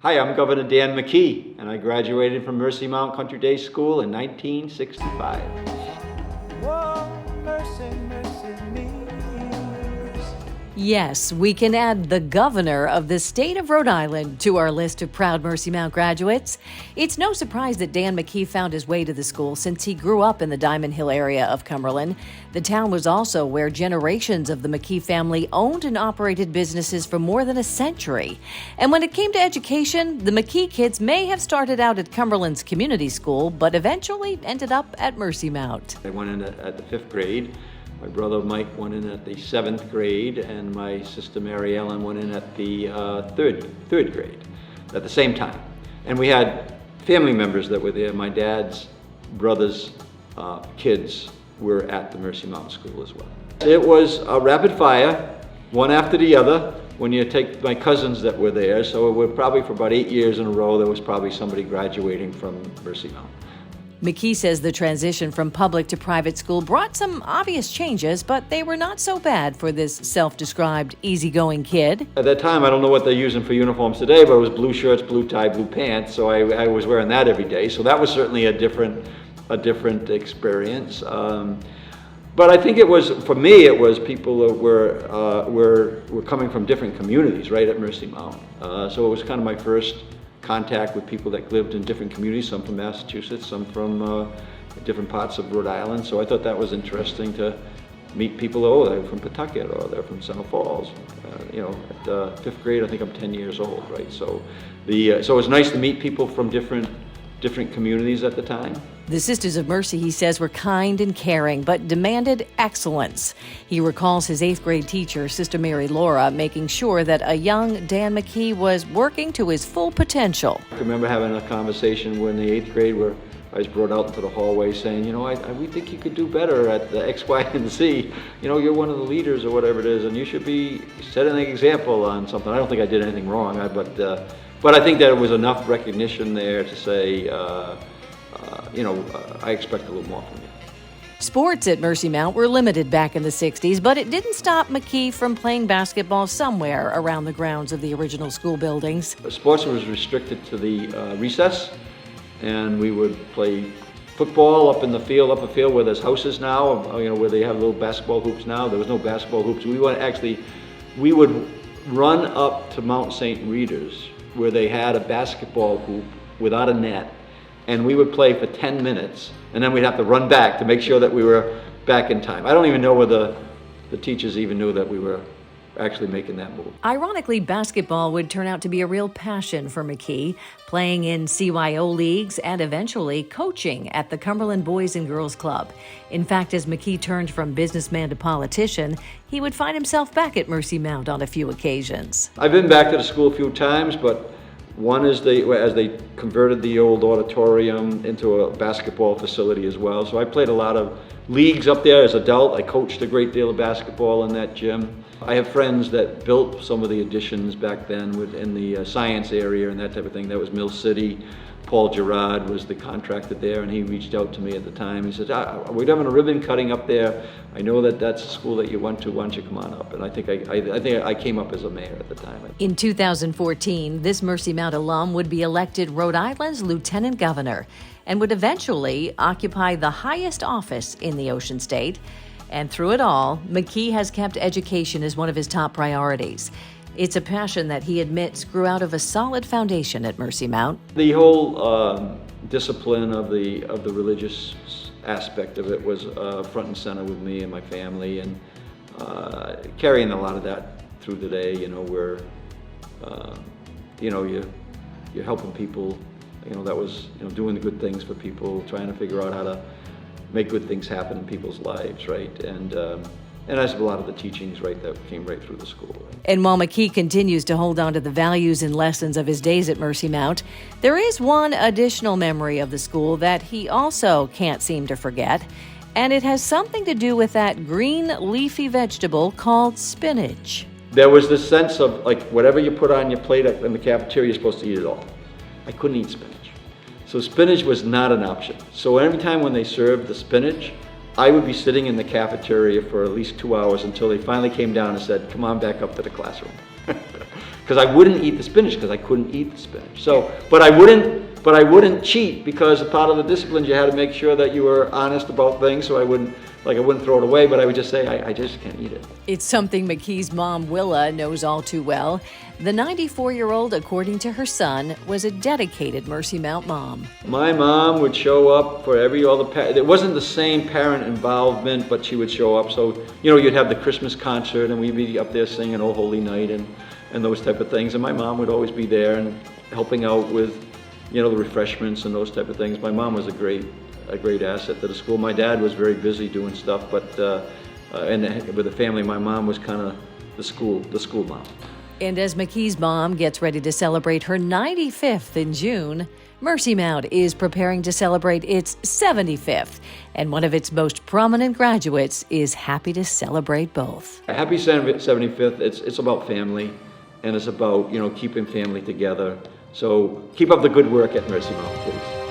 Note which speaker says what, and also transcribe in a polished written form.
Speaker 1: Hi, I'm Governor Dan McKee, and I graduated from Mercy Mount Country Day School in 1965.
Speaker 2: Whoa, mercy, mercy me.
Speaker 3: Yes, we can add the governor of the state of Rhode Island to our list of proud Mercy Mount graduates. It's no surprise that Dan McKee found his way to the school since he grew up in the Diamond Hill area of Cumberland. The town was also where generations of the McKee family owned and operated businesses for more than a century. And when it came to education, the McKee kids may have started out at Cumberland's community school, but eventually ended up at Mercy Mount.
Speaker 1: I went in at the 5th grade. My brother Mike went in at the 7th grade, and my sister Mary Ellen went in at the third grade at the same time. And we had family members that were there. My dad's brother's kids were at the Mercy Mount School as well. It was a rapid fire, one after the other, when you take my cousins that were there. So it was probably for about 8 years in a row, there was probably somebody graduating from Mercy Mount.
Speaker 3: McKee says the transition from public to private school brought some obvious changes, but they were not so bad for this self-described easy-going kid.
Speaker 1: At that time, I don't know what they're using for uniforms today, but it was blue shirts, blue tie, blue pants, so I was wearing that every day. So that was certainly a different experience. But I think it was, for me, it was people that were coming from different communities right at Mercy Mount. So it was kind of my first contact with people that lived in different communities, some from Massachusetts, some from different parts of Rhode Island. So I thought that was interesting to meet people, they're from Pawtucket or they're from Center Falls. At 5th grade, I think I'm 10 years old, right? So so it was nice to meet people from different communities at the time.
Speaker 3: The Sisters of Mercy, he says, were kind and caring, but demanded excellence. He recalls his 8th grade teacher, Sister Mary Laura, making sure that a young Dan McKee was working to his full potential.
Speaker 1: I remember having a conversation when in the 8th grade where I was brought out into the hallway saying, we think you could do better at the X, Y, and Z. You're one of the leaders or whatever it is, and you should be setting an example on something. I don't think I did anything wrong, but I think that it was enough recognition there to say, I expect a little more from you.
Speaker 3: Sports at Mercy Mount were limited back in the 60s, but it didn't stop McKee from playing basketball somewhere around the grounds of the original school buildings.
Speaker 1: Sports was restricted to the recess, and we would play football up a field where there's houses now, where they have little basketball hoops now. There was no basketball hoops. We would run up to Mount St. Rita's where they had a basketball hoop without a net, and we would play for 10 minutes, and then we'd have to run back to make sure that we were back in time. I don't even know whether the teachers even knew that we were actually making that move.
Speaker 3: Ironically, basketball would turn out to be a real passion for McKee, playing in CYO leagues and eventually coaching at the Cumberland Boys and Girls Club. In fact, as McKee turned from businessman to politician, he would find himself back at Mercy Mount on a few occasions.
Speaker 1: I've been back to the school a few times, but one is as they converted the old auditorium into a basketball facility as well. So I played a lot of leagues up there as an adult. I coached a great deal of basketball in that gym. I have friends that built some of the additions back then in the science area and that type of thing. That was Mill City. Paul Gerard was the contractor there, and he reached out to me at the time. He said, we're having a ribbon cutting up there. I know that that's a school that you went to. Why don't you come on up? And I think I came up as a mayor at the time.
Speaker 3: In 2014, this Mercy Mount alum would be elected Rhode Island's lieutenant governor and would eventually occupy the highest office in the Ocean State. And through it all, McKee has kept education as one of his top priorities. It's a passion that he admits grew out of a solid foundation at Mercy Mount.
Speaker 1: The whole discipline of the religious aspect of it was front and center with me and my family, and carrying a lot of that through the day. Where you're helping people. That was doing the good things for people, trying to figure out how to make good things happen in people's lives, right? And I have a lot of the teachings, right, that came right through the school. Right?
Speaker 3: And while McKee continues to hold on to the values and lessons of his days at Mercy Mount, there is one additional memory of the school that he also can't seem to forget, and it has something to do with that green leafy vegetable called spinach.
Speaker 1: There was this sense of, whatever you put on your plate in the cafeteria, you're supposed to eat it all. I couldn't eat spinach. So spinach was not an option. So every time when they served the spinach, I would be sitting in the cafeteria for at least 2 hours until they finally came down and said, come on back up to the classroom. because I wouldn't eat the spinach because I couldn't eat the spinach. So, but I wouldn't cheat, because a part of the discipline, you had to make sure that you were honest about things. So I wouldn't throw it away, but I would just say, I just can't eat it.
Speaker 3: It's something McKee's mom, Willa, knows all too well. The 94-year-old, according to her son, was a dedicated Mercy Mount mom.
Speaker 1: My mom would show up for it wasn't the same parent involvement, but she would show up. So, you'd have the Christmas concert, and we'd be up there singing "Oh Holy Night" and those type of things. And my mom would always be there and helping out with, the refreshments and those type of things. My mom was a great asset to the school. My dad was very busy doing stuff, but and with the family, my mom was kind of the school mom.
Speaker 3: And as McKee's mom gets ready to celebrate her 95th in June, Mercy Mount is preparing to celebrate its 75th, and one of its most prominent graduates is happy to celebrate both.
Speaker 1: Happy 75th. It's about family, and it's about keeping family together. So keep up the good work at Mercy Mount, please.